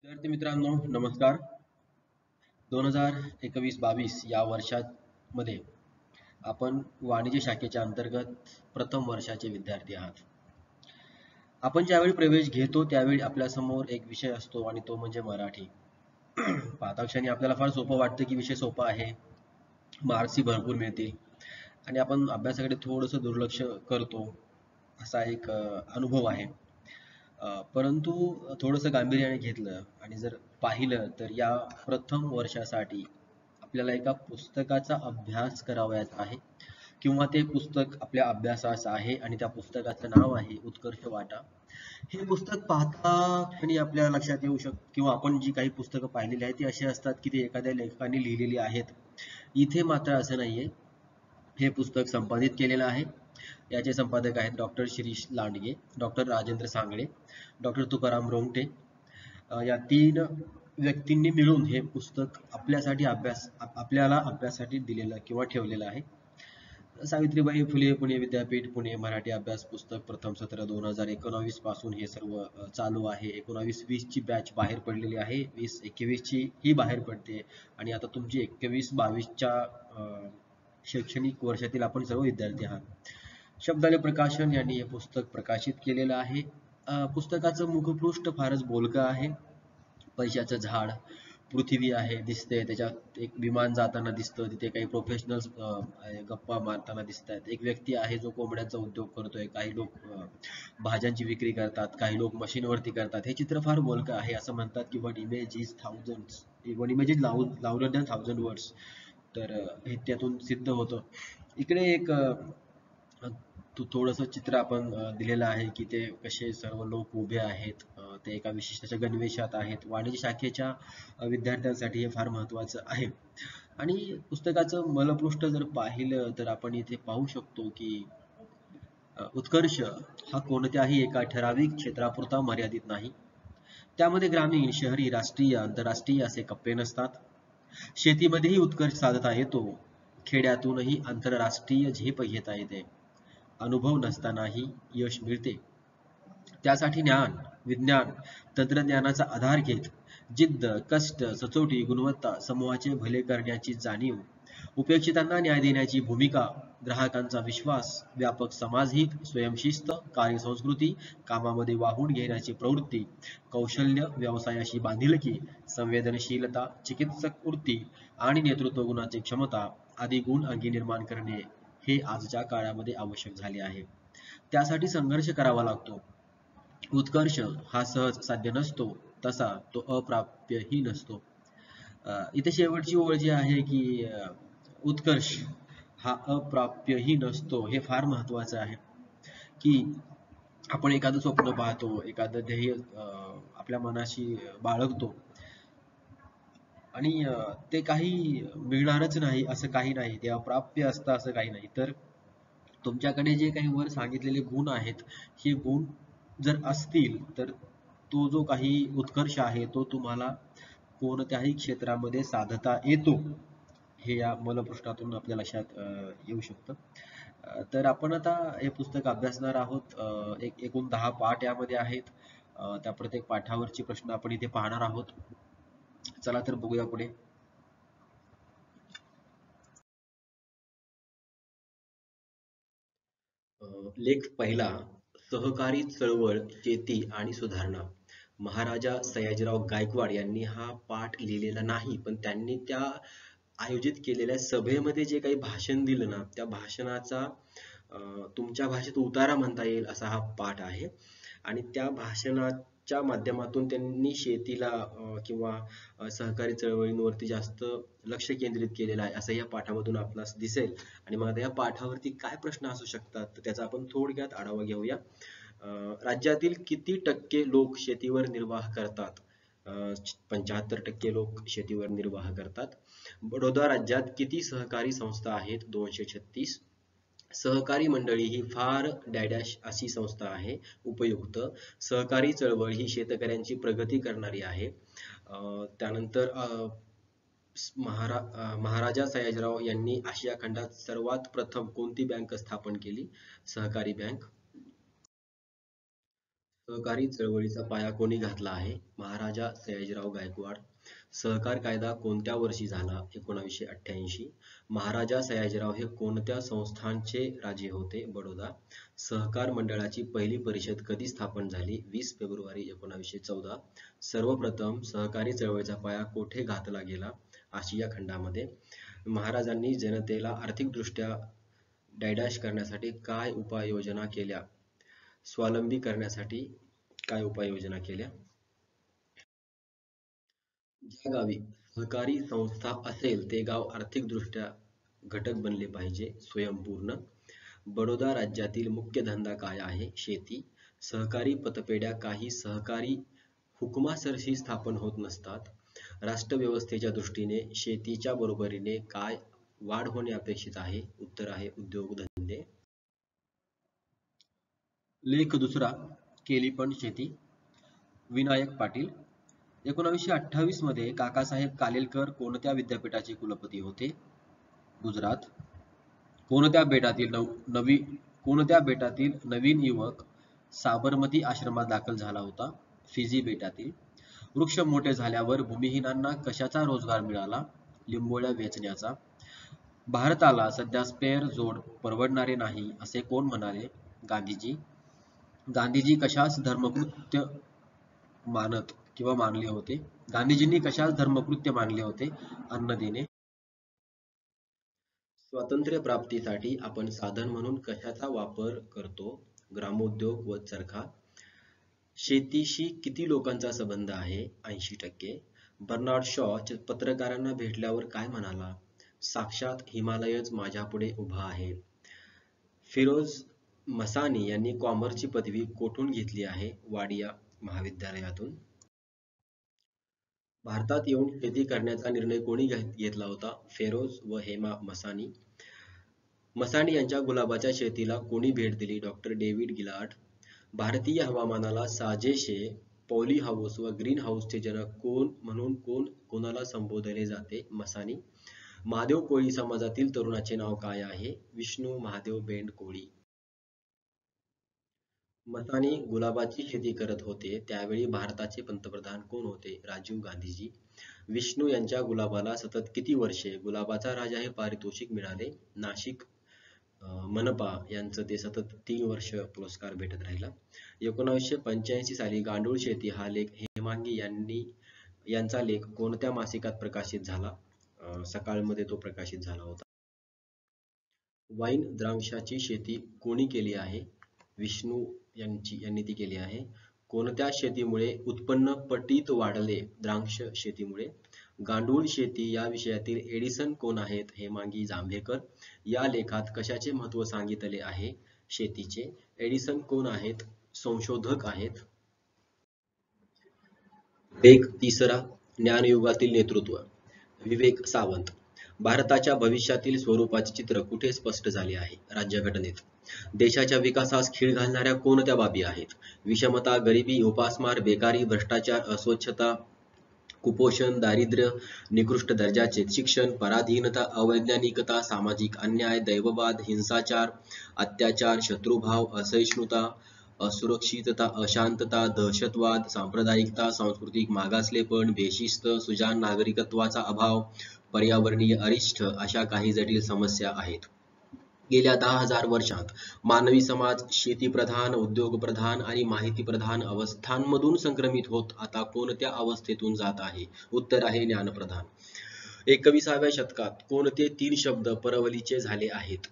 विद्यार्थी मित्रांनो नमस्कार. 2021-22 या वर्षामध्ये आपण वाणिज्य शाखेच्या अंतर्गत प्रथम वर्षाचे विद्यार्थी आहात. आपण ज्यावेळी प्रवेश घेतो त्यावेळी आपल्यासमोर एक विषय असतो आणि तो म्हणजे मराठी. पाहता क्षणी आपल्याला फार सोपं वाटतं की विषय सोपा आहे, मार्क्सही भरपूर मिळतील आणि आपण अभ्यासाकडे थोडंसं दुर्लक्ष करतो, असा एक अनुभव आहे. परंतु थोडंसं गांभीर्याने घेतलं आणि जर पाहिलं तर या प्रथम वर्षासाठी आपल्याला एका पुस्तकाचा अभ्यास करावयाचा आहे किंवा ते पुस्तक आपल्या अभ्यासाचं आहे आणि त्या पुस्तकाचं नाव आहे उत्कर्ष वाटा. हे पुस्तक पाहता क्षणी आपल्या लक्षात येऊ शकतं किंवा आपण जी काही पुस्तकं पाहिलेली आहेत ती अशी असतात की ती एखाद्या लेखकाने लिहिलेली आहेत. इथे मात्र असं नाहीये. हे पुस्तक संपादित केलेलं आहे. याचे संपादक आहेत doctor Shirish Landge, doctor Rajendra Sangle, doctor Tukaram रोंगटे. या तीन व्यक्तींनी मिळून हे पुस्तक आपल्याला अभ्यासासाठी दिलेलं किंवा ठेवलेलं आहे. सावित्रीबाई फुले पुणे विद्यापीठ पुणे मराठी अभ्यास पुस्तक प्रथम सत्र 2019 पासून हे सर्व चालू आहे. 19-20 ची बॅच बाहेर पडलेली आहे. 20-21 ची ही बाहेर पडते आणि आता तुमची 21-22 च्या शैक्षणिक वर्षातील आपण सर्व विद्यार्थी आहात. शब्दालय प्रकाशन यांनी हे पुस्तक प्रकाशित केलेलं आहे. पुस्तकाचं मुखपृष्ठ फारच बोलकं आहे. पैशाचं झाड, पृथ्वी आहे दिसते, त्याच्यात एक विमान जाताना दिसतं, तिथे काही प्रोफेशनल्स गप्पा मारताना दिसत आहेत. एक व्यक्ती आहे जो कोंबड्यांचा उद्योग करतोय, काही लोक भाज्यांची विक्री करतात, काही लोक मशीनवरती करतात. हे चित्र फार बोलकं आहे. असं म्हणतात की one image is louder than thousand words. तर हे त्यातून सिद्ध होतं. इकडे एक थोडंसं चित्र आपण दिलेलं आहे की ते कसे सर्व लोक उभे आहेत. ते एका विशिष्ट गणवेशात आहेत. वाणिज्य शाखेच्या विद्यार्थ्यांसाठी हे फार महत्त्वाचं आहे. आणि पुस्तकाचं मलपृष्ठ जर पाहिलं तर आपण इथे पाहू शकतो की उत्कर्ष हा कोणत्याही एका ठराविक क्षेत्रापुरता मर्यादित नाही. त्यामध्ये ग्रामीण, शहरी, राष्ट्रीय, आंतरराष्ट्रीय असे कप्पे नसतात. शेतीमध्येही उत्कर्ष साधता येतो. खेड्यातूनही आंतरराष्ट्रीय झेप घेता येते. अनुभव नसतानाही यश मिळते. त्यासाठी ज्ञान, विज्ञान, तंत्रज्ञानाचा आधार घेत जिद्द, कष्ट, सचोटी, गुणवत्ता, समूहाचे भले करण्याची जाणीव, उपेक्षितांना न्याय देण्याची भूमिका, ग्राहकांचा विश्वास, व्यापक समाजहित, स्वयंशिस्त, कार्यसंस्कृती, कामामध्ये वाहून घेण्याची प्रवृत्ती, कौशल्य, व्यवसायाशी बांधिलकी, संवेदनशीलता, चिकित्सक वृत्ती आणि नेतृत्व गुणाची क्षमता आदी गुण अंगी निर्माण करणे हे आजच्या काळामध्ये आवश्यक झाले आहे. त्यासाठी संघर्ष करावा लागतो. उत्कर्ष हा सहज साध्य नसतो, तसा तो अप्राप्यही नसतो. इथे शेवटची ओळ जी आहे की उत्कर्ष हा अप्राप्यही नसतो, हे फार महत्वाचं आहे. की आपण एखादं स्वप्न पाहतो, एखादं ध्येय आपल्या मनाशी बाळगतो आणि ते काही मिळणारच नाही असं काही नाही, ते अप्राप्य असतं असं काही नाही. तर तुमच्याकडे जे काही वर सांगितलेले गुण आहेत, हे गुण जर असतील तर तो जो काही उत्कर्ष आहे तो तुम्हाला कोणत्याही क्षेत्रामध्ये साधता येतो, हे या मलपृष्ठातून आपल्या लक्षात येऊ शकतं. तर आपण आता हे पुस्तक अभ्यासणार आहोत. एकूण 10 पाठ यामध्ये आहेत. त्या प्रत्येक पाठावरची प्रश्न आपण इथे पाहणार आहोत. चला तर बघूया पुढे. लेख पहिला, सहकारी चळवळ, शेती आणि सुधारणा. महाराजा सयाजीराव गायकवाड यांनी हा पाठ लिहिलेला नाही, पण त्यांनी त्या आयोजित केलेल्या सभेमध्ये जे काही भाषण दिलं ना, त्या भाषणाचा तुमच्या भाषेत उतारा म्हणता येईल असा हा पाठ आहे. आणि त्या भाषणाच्या माध्यमातून त्यांनी शेतीला किंवा सहकारी चळवळींवरती जास्त लक्ष केंद्रित केलेलं आहे असं या पाठामधून आपणास दिसेल. आणि मग आता या पाठावरती काय प्रश्न असू शकतात तर त्याचा आपण थोडक्यात आढावा घेऊया. राज्यातील किती टक्के लोक शेतीवर निर्वाह करतात? 75% लोक शेतीवर निर्वाह करतात. बडोदा राज्यात किती सहकारी संस्था आहेत? 236. सहकारी मंडळी ही फार डॅडॅश अशी संस्था आहे, उपयुक्त. सहकारी चळवळ ही शेतकऱ्यांची प्रगती करणारी आहे. त्यानंतर महाराजा सयाजीराव यांनी आशिया खंडात सर्वात प्रथम कोणती बँक स्थापन केली? सहकारी बँक. सहकारी चळवळीचा पाया कोणी घातला आहे? महाराजा सयाजीराव गायकवाड. सहकार कायदा कोणत्या वर्षी झाला? 1988. महाराजा सयाजीराव हे कोणत्या संस्थानचे राजे होते? बडोदा. सहकार मंडळाची पहिली परिषद कधी स्थापन झाली? 20 फेब्रुवारी 1914. सर्वप्रथम सहकारी चळवळीचा पाया कोठे घातला गेला? आशिया खंडामध्ये. महाराजांनी जनतेला आर्थिकदृष्ट्या डॅश करण्यासाठी काय उपाययोजना केल्या? स्वावलंबी करण्यासाठी काय उपाययोजना केल्या? ज्या गावी सहकारी संस्था असेल ते गाव आर्थिकदृष्ट्या घटक बनले पाहिजे. स्वयंपूर्ण. बडोदा राज्यातील मुख्य धंदा काय आहे? शेती. सहकारी पतपेढ्या काही सहकारी हुकुमासरशी स्थापन होत नसतात. राष्ट्रव्यवस्थेच्या दृष्टीने शेतीच्या बरोबरीने काय वाढ होणे अपेक्षित आहे? उत्तर आहे उद्योगधंदे. लेख दुसरा, केली पण शेती. विनायक पाटील. 1928 मध्ये काकासाहेब कालेलकर कोणत्या विद्यापीठाचे कुलपती होते? गुजरात. कोणत्या बेटातील नवीन युवक साबरमती आश्रमात दाखल झाला होता? फिजी बेटातील. वृक्ष मोठे झाल्यावर भूमिहीनांना कशाचा रोजगार मिळाला? लिंबोळ्या वेचण्याचा. भारताला सध्या स्पेअर जोड परवडणारे नाही असे कोण म्हणाले? गांधीजी. गांधीजी कशास धर्मकृत्य मानले होते? गांधीजींनी कशास धर्मकृत्य मानले होते? अन्न देणे. स्वातंत्र्य प्राप्तीसाठी आपण साधन म्हणून कशाचा वापर करतो? ग्रामोद्योग व चरखा. शेतीशी किती लोकांचा संबंध आहे? 80%. बर्नार्ड शॉ पत्रकारांना भेटल्यावर काय म्हणाला? साक्षात हिमालयच माझ्यापुढे उभा आहे. फिरोज मसानी यांनी कॉमर्सची पदवी कोठून घेतली आहे? वाडिया महाविद्यालयातून. भारतात येऊन शेती करण्याचा निर्णय कोणी घेतला होता? फेरोज व हेमा मसानी. मसानी यांच्या गुलाबाच्या शेतीला कोणी भेट दिली? Doctor David Gaylord. भारतीय हवामानाला साजेसे पॉली हाऊस व ग्रीन हाऊसचे जनक कोणाला संबोधले जाते? मसानी. महादेव कोळी समाजातील तरुणाचे नाव काय आहे? विष्णू महादेव बेंड कोळी. मसानी गुलाबाची शेती करत होते त्यावेळी भारताचे पंतप्रधान कोण होते? राजीव गांधीजी. विष्णू यांच्या गुलाबाला सतत किती वर्षे गुलाबाचा राजा हे पारितोषिक मिळाले? नाशिक मनपा यांचं ते सतत 3 वर्ष पुरस्कार भेटत राहिला. 1985 साली गांडूळ शेती हा लेख हेमांगी यांचा लेख कोणत्या मासिकात प्रकाशित झाला? सकाळमध्ये तो प्रकाशित झाला होता. वाईन द्राक्षाची शेती कोणी केली आहे? विष्णू यांनी ती केली आहे. कोणत्या शेतीमुळे उत्पन्न पटीत वाढले? द्राक्ष शेतीमुळे. गांडूळ शेती या विषयातील एडिसन कोण आहेत? हेमांगी जांभेकर. या लेखात कशाचे महत्त्व सांगितले आहे? शेतीचे. एडिसन कोण आहेत? संशोधक आहेत. लेख तिसरा, ज्ञानयुगातील नेतृत्व. विवेक सावंत. भारताच्या भविष्यातील स्वरूपाचे चित्र कुठे स्पष्ट झाले आहे? राज्यघटनेत. देशाच्या विकासास खीळ घालणाऱ्या कोणत्या बाबी आहेत? विषमता, गरिबी, उपासमार, बेकारी, भ्रष्टाचार, अस्वच्छता, कुपोषण, दारिद्र्य, निकृष्ट दर्जाचे शिक्षण, पराधीनता, अवैज्ञानिकता, सामाजिक अन्याय, दैववाद, हिंसाचार, अत्याचार, शत्रुभाव, असहिष्णुता, असुरक्षितता, अशांतता, दहशतवाद, सांप्रदायिकता, सांस्कृतिक मागासलेपण, बेशिस्त, सुजाण नागरिकत्वाचा अभाव, पर्यावरणीय अरिष्ट अशा काही जटिल समस्या आहेत. गेल्या 10,000 वर्षात मानवी समाज शेतीप्रधान, उद्योगप्रधान आणि माहितीप्रधान अवस्थांमधून संक्रमित होत आता कोणत्या अवस्थेतून जात आहे? उत्तर आहे ज्ञानप्रधान. 21व्या शतकात कोणते 3 शब्द परवलीचे झाले आहेत?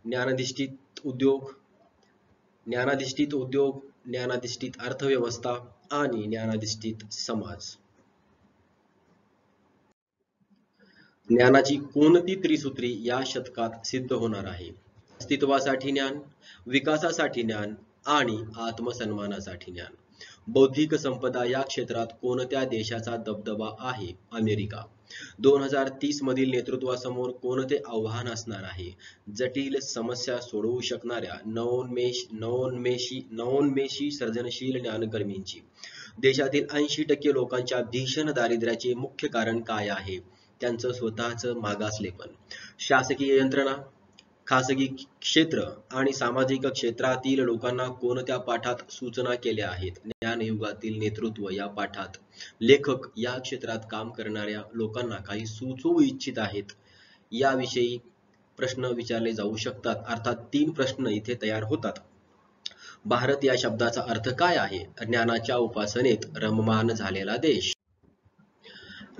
ज्ञानाधिष्ठित उद्योग, ज्ञानाधिष्ठित अर्थव्यवस्था आणि ज्ञानाधिष्ठित समाज. ज्ञानाची कोणती त्रिसूत्री या शतकात सिद्ध होणार आहे? अस्तित्वासाठी ज्ञान, विकासासाठी ज्ञान आणि आत्मसन्मानासाठी ज्ञान. बौद्धिक संपदा या क्षेत्रात कोणत्या देशाचा दबदबा आहे? अमेरिका. 2030 मधील नेतृत्वासमोर कोणते आव्हान असणार आहे? जटिल समस्या सोडवू शकणाऱ्या नवोन्मेषी सर्जनशील ज्ञानकर्मींची. देशातील 80% लोकांच्या भीषण दारिद्र्याचे मुख्य कारण काय आहे? त्यांचं स्वतःचं मागासलेपण. शासकीय यंत्रणा, खासगी क्षेत्र आणि सामाजिक क्षेत्रातील लोकांना कोणत्या पाठात सूचना केल्या आहेत? ज्ञानयुगातील नेतृत्व या पाठात लेखक या क्षेत्रात काम करणाऱ्या लोकांना काही सुचवू इच्छित आहेत याविषयी प्रश्न विचारले जाऊ शकतात. अर्थात 3 प्रश्न इथे तयार होतात. भारत या शब्दाचा अर्थ काय आहे? ज्ञानाच्या उपासनेत रममाण झालेला देश.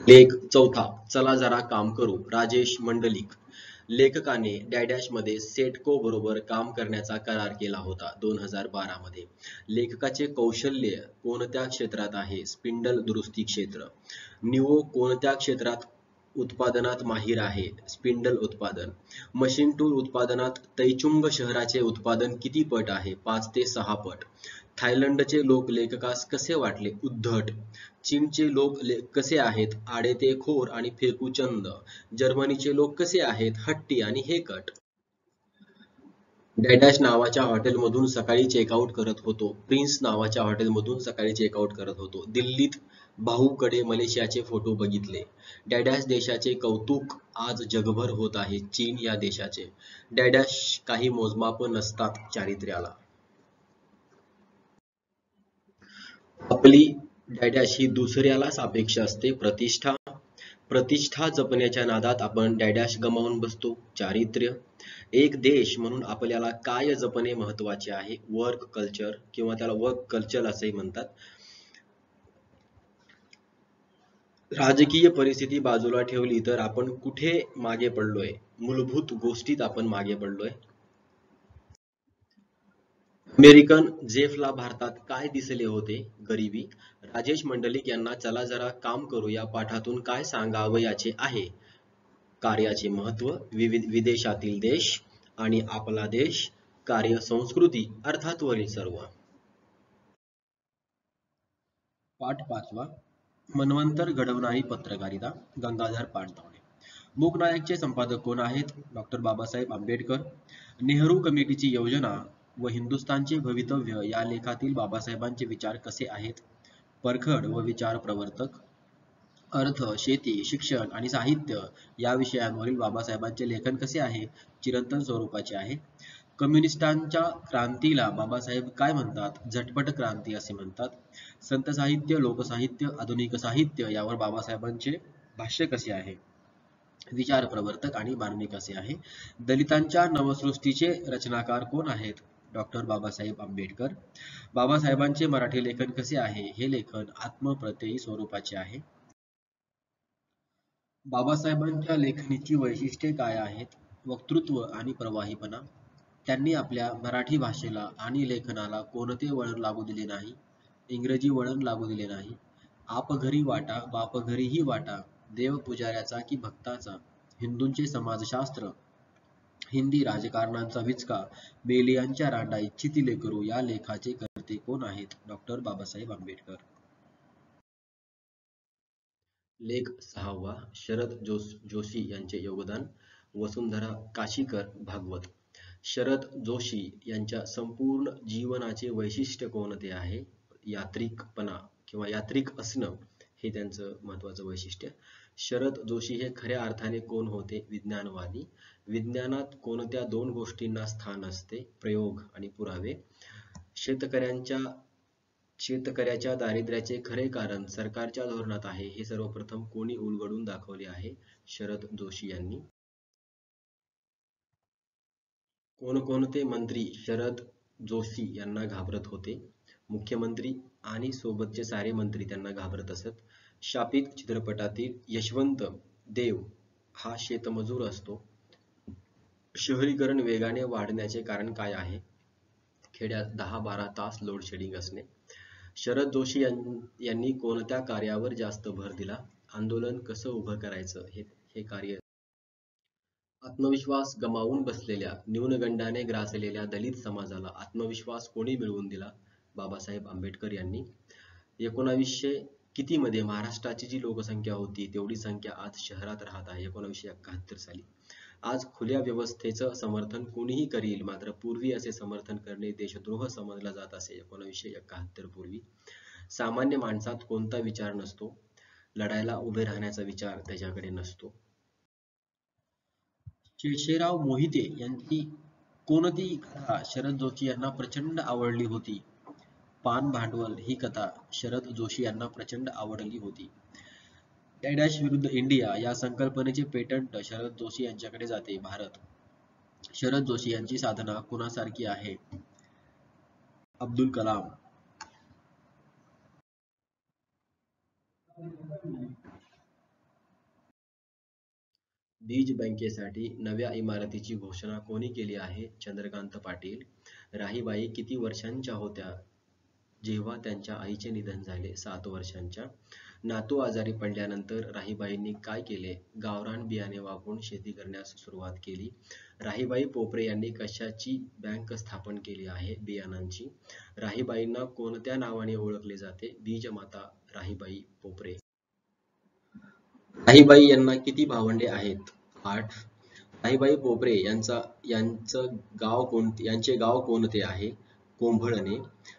लेख चौथा, चला जरा काम करू. राजेश मंडलिक. लेखकाने डॅडॅश मध्ये सेटको बरोबर काम करण्याचा करार केला होता 2012 मध्ये. लेखकाचे कौशल्य कोणत्या क्षेत्रात आहे? स्पिंडल दुरुस्ती क्षेत्र. निओ कोणत्या क्षेत्रात उत्पादनात माहिर आहे? स्पिंडल उत्पादन. मशीन टूल उत्पादनात तैचुंग शहराचे उत्पादन किती पट आहे? 5 ते 6 पट. थायलंडचे लोक लेखकास कसे वाटले? उद्धट. चीनचे लोक कसे आहेत? आडेतेखोर आणि फिरकूचंद. जर्मनीचे लोक कसे आहेत? हट्टी आणि हेकट. डॅडॅश नावाच्या हॉटेलमधून सकाळी चेकआउट करत होतो. प्रिन्स नावाच्या हॉटेलमधून सकाळी चेकआउट करत होतो. दिल्लीत भाऊकडे मलेशियाचे फोटो बघितले. डॅडॅश देशाचे कौतुक आज जगभर होत आहे. चीन या देशाचे. डॅडॅश काही मोजमाप नसतात चारित्र्याला. आपली डॅडॅश ही दुसऱ्याला सापेक्ष असते. प्रतिष्ठा. प्रतिष्ठा जपण्याच्या नादात आपण डॅडॅश गमावून बसतो. चारित्र्य. एक देश म्हणून आपल्याला काय जपणे महत्वाचे आहे? वर्क कल्चर किंवा त्याला वर्क कल्चर असेही म्हणतात. राजकीय परिस्थिती बाजूला ठेवली तर आपण कुठे मागे पडलोय? मूलभूत गोष्टीत आपण मागे पडलोय. अमेरिकन जेफला भारतात काय दिसले होते? गरिबी. राजेश मंडलिक यांना चला जरा काम करू या पाठातून काय सांगावयाचे आहे? कार्याचे महत्व, विदेशातील देश आणि आपला देश, कार्य संस्कृती अर्थात वरील सर्व. पाठ 5वा, मनवंतर घडवणारी पत्रकारिता. गंगाधर पानतावणे. मूकनायकचे संपादक कोण आहेत? डॉक्टर बाबासाहेब आंबेडकर. नेहरू कमिटीची योजना व हिंदुस्थानचे भवितव्य या लेखातील बाबासाहेबांचे विचार कसे आहेत? परखड व विचार प्रवर्तक. अर्थ, शेती, शिक्षण आणि साहित्य या विषयांवरील बाबासाहेबांचे लेखन कसे आहे? चिरंतन स्वरूपाचे आहे. कम्युनिस्टांच्या क्रांतीला बाबासाहेब काय म्हणतात? झटपट क्रांती असे म्हणतात. संत साहित्य, लोकसाहित्य, आधुनिक साहित्य यावर बाबासाहेबांचे भाष्य कसे आहे? विचार प्रवर्तक आणि मार्मिक असे आहे. दलितांच्या नवसृष्टीचे रचनाकार कोण आहेत? डॉक्टर बाबासाहेब आंबेडकर. बाबासाहेबांचे मराठी लेखन कसे आहे? हे लेखन आत्मप्रत्ययी स्वरूपाचे आहे. बाबासाहेबांच्या लेखणीची वैशिष्ट्ये काय आहेत? वक्तृत्व आणि प्रवाहीपणा. त्यांनी आपल्या मराठी भाषेला आणि लेखनाला कोणते वळण लागू दिले नाही? इंग्रजी वळण लागू दिले नाही. आप घरी वाटा, बाप घरीही वाटा, देव पुजाऱ्याचा की भक्ताचा, हिंदूंचे समाजशास्त्र, हिंदी राजकारणांचा विचका, बेलियांच्या रांडा इच्छितिले करू या लेखाचे कर्ते कोण आहेत? डॉक्टर बाबासाहेब आंबेडकर. लेख 6वा, शरद जोशी यांचे योगदान. वसुंधरा काशीकर भागवत. शरद जोशी यांच्या संपूर्ण जीवनाचे वैशिष्ट्य कोणते आहे? यात्रिकपणा किंवा यात्रिक असणं हे त्यांचं महत्वाचं वैशिष्ट्य. शरद जोशी हे खऱ्या अर्थाने कोण होते? विज्ञानवादी. विज्ञानात कोणत्या 2 गोष्टींना स्थान असते? प्रयोग आणि पुरावे. शेतकऱ्याच्या दारिद्र्याचे खरे कारण सरकारच्या धोरणात आहे हे सर्वप्रथम कोणी उलगडून दाखवले आहे? शरद जोशी यांनी. कोणकोणते मंत्री शरद जोशी यांना घाबरत होते? मुख्यमंत्री आणि सोबतचे सारे मंत्री त्यांना घाबरत असत. शापित चित्रपटातील यशवंत देव हा शेतमजूर असतो. शहरीकरण वेगाने वाढण्याचे कारण काय आहे? खेड्यात 10-12 तास लोड शेडिंग असणे. शरद जोशी यांनी कोणत्या कार्यावर जास्त भर दिला? आंदोलन कसं उभं करायचं हे कार्य. आत्मविश्वास गमावून बसलेल्या, न्यूनगंडाने ग्रासलेल्या दलित समाजाला आत्मविश्वास कोणी मिळवून दिला? बाबासाहेब आंबेडकर यांनी. 1900 किती मध्ये महाराष्ट्राची जी लोकसंख्या होती तेवढी संख्या आज शहरात राहत आहे 1971 साली. आज खुल्या व्यवस्थेचं समर्थन कोणीही करील, मात्र पूर्वी असे समर्थन करणे देशद्रोह समजला जात असे 1971 पूर्वी. सामान्य माणसात कोणता विचार नसतो? लढायला उभे राहण्याचा विचार त्याच्याकडे नसतो. शेषेराव मोहिते यांची कोणती कथा शरद जोशी यांना प्रचंड आवडली होती? पान भांडवल ही कथा शरद जोशी यांना प्रचंड आवडली होती. डॅश विरुद्ध इंडिया या संकल्पनेचे पेटंट शरद जोशी यांच्याकडे जाते. भारत. शरद जोशी यांची साधना कुणासारखी आहे? अब्दुल कलाम. बीज बँकेसाठी नव्या इमारतीची घोषणा कोणी केली आहे? चंद्रकांत पाटील. राहीबाई किती वर्षांच्या होत्या जेव्हा त्यांच्या आईचे निधन झाले? 7 वर्षांच्या. नातू आजारी पडल्यानंतर राहीबाईंनी काय केले? गावरान बियाणे वापरून शेती करण्यास सुरुवात केली. राहीबाई पोपरे यांनी कशाची बँक स्थापन केली आहे? बियाणांची. राहीबाईंना कोणत्या नावाने ओळखले जाते? बीजमाता राहीबाई पोपरे. राहीबाई यांना किती भावंडे आहेत? 8. राहीबाई पोपरे यांचे गाव कोणते आहे? कोंभळणे.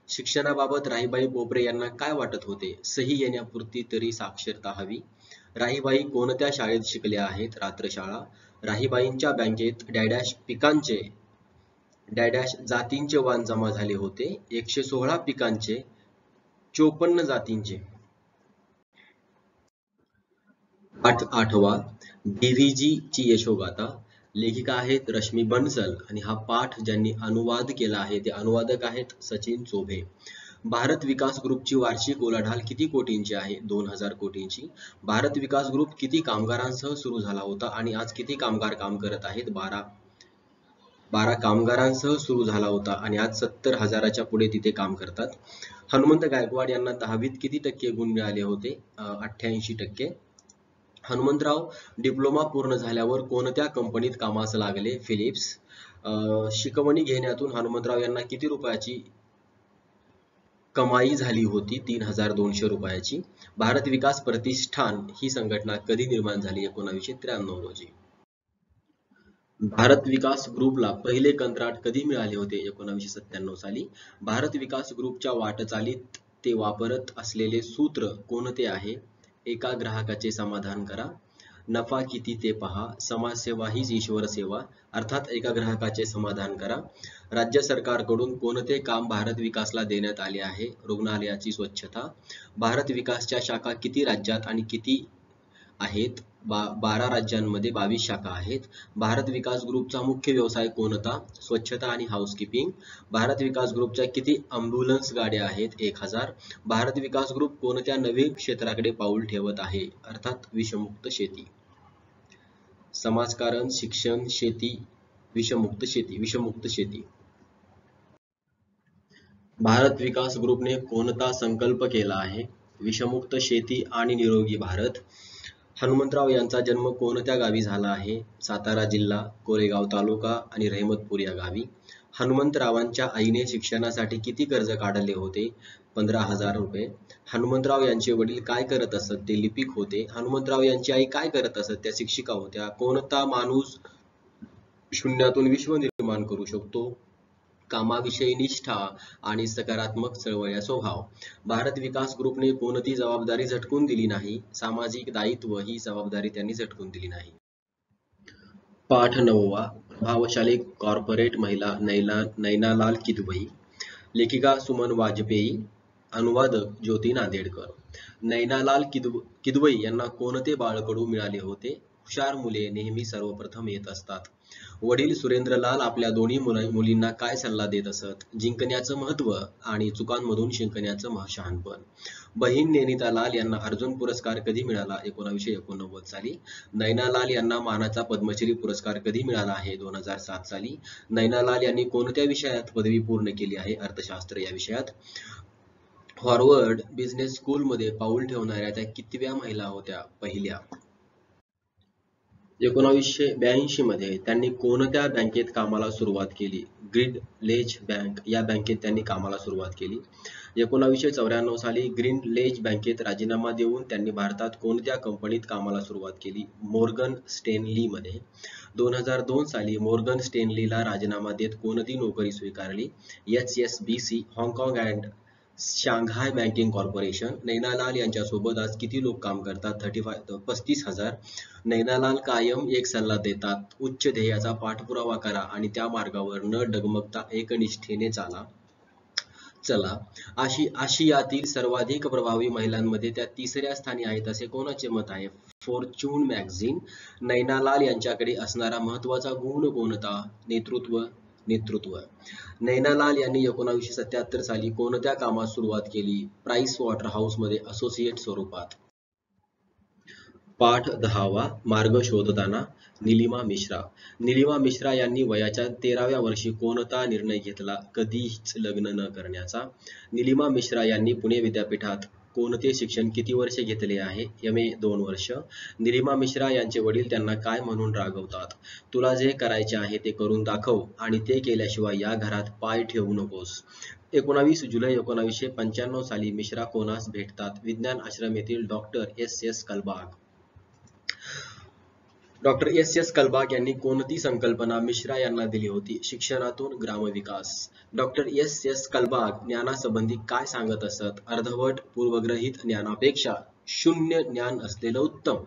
शिक्षणाबाबत राहीबाई पोपरे यांना काय वाटत होते? सही येण्यापुरती तरी साक्षरता हवी. राहीबाई कोणत्या शाळेत शिकल्या आहेत? रात्रशाळा. राहीबाईंच्या बँकेत डॅश पिकांचे डॅश जातींचे वाण जमा झाले होते? 116 पिकांचे, 54 जातींचे. 8वा DVG ची यशोगाथा. लेखिका आहेत रश्मी बन्सल आणि हा पाठ ज्यांनी अनुवाद केला आहे ते अनुवादक आहेत सचिन चोभे. भारत विकास ग्रुपची वार्षिक उलाढाल किती कोटींची आहे? 2000 कोटींची. भारत विकास ग्रुप किती कामगारांसह सुरू झाला होता आणि आज किती कामगार काम करत आहेत? 12 कामगारांसह सुरू झाला होता आणि आज 70,000च्या पुढे तिथे काम करतात. हनुमंत गायकवाड यांना 10वीत किती टक्के गुण मिळाले होते? 88%. हनुमंतराव डिप्लोमा पूर्ण झाल्यावर कोणत्या कंपनीत कामास लागले? फिलिप्स. शिकवणी घेण्यातून हनुमंतराव यांना किती रुपयाची कमाई झाली होती? 3200 रुपयाची. भारत विकास प्रतिष्ठान ही संघटना कधी निर्माण झाली? 1993 रोजी. भारत विकास ग्रुपला पहिले कंत्राट कधी मिळाले होते? 1997 साली. भारत विकास ग्रुपच्या वाटचालीत ते वापरत असलेले सूत्र कोणते आहे? एका ग्राहकाचे समाधान करा, नफा किती ते पहा, समाजसेवा हीच ईश्वर सेवा, अर्थात एका ग्राहकाचे समाधान करा. राज्य सरकारकडून कोणते काम भारत विकासला देण्यात आले आहे? रुग्णालयाची स्वच्छता. भारत विकासच्या शाखा किती राज्यात आणि किती आहेत? 12 राज्यांमध्ये 22 शाखा आहेत. भारत विकास ग्रुपचा मुख्य व्यवसाय कोणता? स्वच्छता आणि हाऊसकीपिंग. भारत विकास ग्रुपच्या किती ॲम्ब्युलन्स गाड्या आहेत? 1000. भारत विकास ग्रुप कोणत्या नवीन क्षेत्राकडे पाऊल ठेवत आहे? अर्थात विषमुक्त शेती. समाजकारण, शिक्षण, शेती, विषमुक्त शेती. भारत विकास ग्रुपने कोणता संकल्प केला आहे? विषमुक्त शेती आणि निरोगी भारत. हनुमंतराव यांचा जन्म कोणत्या गावी झाला आहे? सातारा जिल्हा, कोरेगाव तालुका आणि रहमतपूर या गावी. हनुमंतरावांच्या आईने शिक्षणासाठी किती कर्ज काढले होते? 15,000 रुपये. हनुमंतराव यांचे वडील काय करत असत? ते लिपिक होते. हनुमंतराव यांची आई काय करत असत? त्या शिक्षिका होत्या. कोणता माणूस शून्यातून विश्व निर्माण करू शकतो? कामाविषयी निष्ठा आणि सकारात्मक चळवळ स्वभाव. भारत विकास ग्रुपने कोणती जबाबदारी झटकून दिली नाही? सामाजिक दायित्व ही जबाबदारी त्यांनी झटकून दिली नाही. पाठ 9वा. प्रभावशाली कॉर्पोरेट महिला नैनालाल किदवई. लेखिका सुमन वाजपेयी. अनुवादक ज्योती नांदेडकर. नैनालाल किदवई यांना कोणते बाळकडू मिळाले होते? हुशार मुले नेहमी सर्वप्रथम येत असतात. वडील सुरेंद्रलाल आपल्या दोन्ही मुलींना काय सल्ला देत असत? जिंकण्याचं महत्त्व आणि चुकांमधून शिकण्याचं शहाणपण. बहीण नैनितालाल यांना अर्जुन पुरस्कार कधी मिळाला? 1989 साली. नैनालाल यांना मानाचा पद्मश्री पुरस्कार कधी मिळाला आहे? 2007 साली. नैनालाल यांनी कोणत्या विषयात पदवी पूर्ण केली आहे? अर्थशास्त्र या विषयात. हार्वर्ड बिझनेस स्कूलमध्ये पाऊल ठेवणाऱ्या त्या कितव्या महिला होत्या? पहिल्या. 1982 मध्ये त्यांनी कोणत्या बँकेत कामाला सुरुवात केली? ग्रीनलेज बँक या बँकेत त्यांनी कामाला सुरुवात केली. 1994 साली ग्रीनलेज बँकेत राजीनामा देऊन त्यांनी भारतात कोणत्या कंपनीत कामाला सुरुवात केली? मॉर्गन स्टॅनली मध्ये. 2002 साली मॉर्गन स्टॅनलीला राजीनामा देत कोणती नोकरी स्वीकारली? HSBC हाँगकाँग अँड शांघाय बँकिंग कॉर्पोरेशन. नैनालाल यांच्यासोबत आज किती लोक काम करतात? 35,000. नैनालाल कायम एक सल्ला देतात, उच्च ध्येयाचा पाठपुरावा करा आणि त्या मार्गावर न डगमगता एकनिष्ठेने चला. आशियातील सर्वाधिक प्रभावी महिलांमध्ये त्या तिसऱ्या स्थानी आहेत असे कोणाचे मत आहे? Fortune magazine. नैनालाल यांच्याकडे असणारा महत्वाचा गुण कोणता? नेतृत्व. नैनालाल यांनी 1977 साली कोणत्या कामास सुरुवात केली? प्राइस वॉटर हाऊस मध्ये असोसिएट स्वरूपात. पाठ 10वा. मार्ग शोधताना. निलिमा मिश्रा. निलिमा मिश्रा यांनी वयाच्या 13व्या वर्षी कोणता निर्णय घेतला? कधीच लग्न न करण्याचा. निलिमा मिश्रा यांनी पुणे विद्यापीठात कोणते शिक्षण किती वर्षे घेतले आहे? MA 2 वर्ष. निलिमा मिश्रा यांचे वडील त्यांना काय म्हणून रागवतात? तुला जे करायचे आहे ते करून दाखव आणि ते केल्याशिवाय या घरात पाय ठेवू नकोस. 19 जुलै 1995 साली मिश्रा कोणास भेटतात? विज्ञान आश्रम येथील doctor S.S. Kalbag. Doctor S.S. Kalbag यांनी कोणती संकल्पना मिश्रा यांना दिली होती? शिक्षणातून ग्रामविकास. Doctor S.S. कलबाग ज्ञानासंबंधी काय सांगत असत? अर्धवट पूर्वग्रहित ज्ञानापेक्षा शून्य ज्ञान असलेलं उत्तम.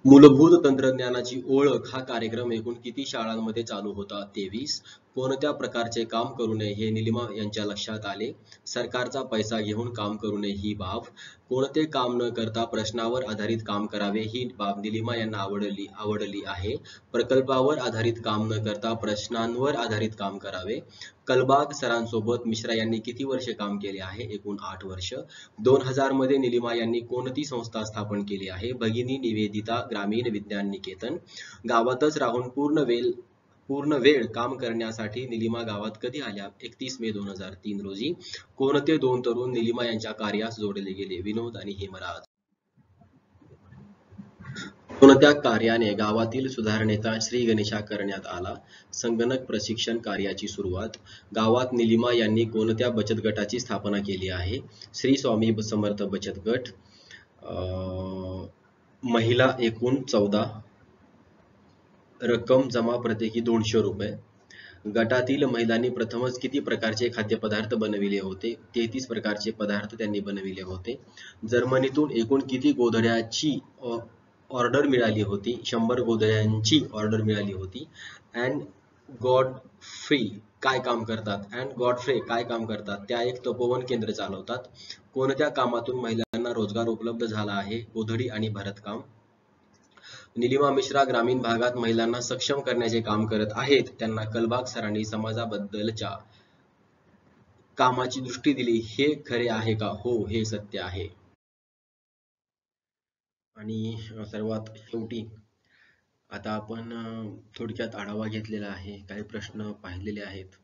मूलभूत तंत्रज्ञानाची ओळख हा कार्यक्रम एकूण किती शाळांमध्ये चालू होता? 23. कोणत्या प्रकारचे काम करू नये हे निलिमा यांच्या लक्षात आले? सरकारचा पैसा घेऊन काम करू नये ही बाब. कोणते काम न करता प्रश्नावर आधारित काम करावे ही बाब निलिमा यांना आवडली आहे. प्रकल्पावर आधारित काम न करता प्रश्नांवर आधारित काम करावे. कलबाग सरांसोबत मिश्रा यांनी किती वर्षे काम केले आहे? एकूण 8 वर्ष. 2000 मध्ये निलिमा यांनी कोणती संस्था स्थापन केली आहे? भगिनी निवेदिता ग्रामीण विज्ञान निकेतन. गावातच राहून पूर्ण वेळ काम करण्यासाठी निलिमा गावात कधी आल्या? 31 मे 2003 रोजी. कोणते दोन तरुण निलिमा यांच्या कार्यास जोडले गेले? विनोद आणि हेमराज. कोणत्या कार्याने गावातील सुधारणेचा श्री गणेशा करण्यात आला? संगणक प्रशिक्षण कार्याची सुरुवात. गावात निलिमा यांनी कोणत्या बचत गटाची स्थापना केली आहे? श्री स्वामी समर्थ बचत गट. महिला एकूण 14. रक्कम जमा प्रत्येकी 200 रुपये. गटातील महिलांनी प्रथमच किती प्रकारचे खाद्यपदार्थ बनविले होते? 33 प्रकारचे पदार्थ त्यांनी बनविले होते. जर्मनीतून एकूण किती गोधड्याची ऑर्डर मिळाली होती? 100 गोधड्यांची ऑर्डर मिळाली होती. अँड गॉडफ्रे काय काम करतात? त्या एक तपोवन केंद्र चालवतात. कोणत्या कामातून महिलांना रोजगार उपलब्ध झाला आहे? गोधडी आणि भरतकाम. निलिमा मिश्रा ग्रामीण भागात महिलांना सक्षम करण्याचे काम करत आहेत. त्यांना कलबाग सरांनी समाजाबद्दलच्या कामाची दृष्टी दिली. हे खरे आहे का? हो, हे सत्य आहे. आणि सर्वात शेवटी आता आपण थोडक्यात आढावा घेतलेला आहे. काही प्रश्न पाहिलेले आहेत.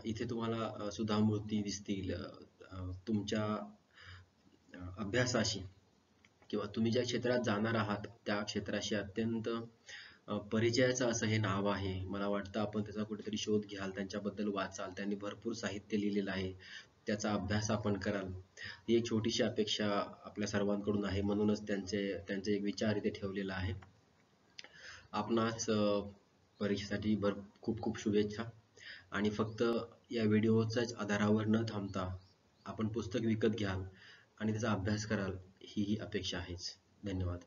इथे तुम्हाला सुधामूर्ती दिसतील. तुमच्या अभ्यासाशी किंवा तुम्ही ज्या क्षेत्रात जाणार आहात त्या क्षेत्राशी अत्यंत परिचयाचं असं हे नाव आहे. मला वाटतं आपण त्याचा कुठेतरी शोध घ्याल, त्यांच्याबद्दल वाचाल. त्यांनी भरपूर साहित्य लिहिलेलं आहे, त्याचा अभ्यास आपण कराल. ही एक छोटीशी अपेक्षा आपल्या सर्वांकडून आहे, म्हणूनच त्यांचे एक विचार इथे ठेवलेला आहे. आपणास परीक्षेसाठी खूप खूप शुभेच्छा. आणि फक्त या व्हिडिओच्याच आधारावर न थांबता आपण पुस्तक विकत घ्याल आणि त्याचा अभ्यास कराल, ही अपेक्षा आहेच. धन्यवाद.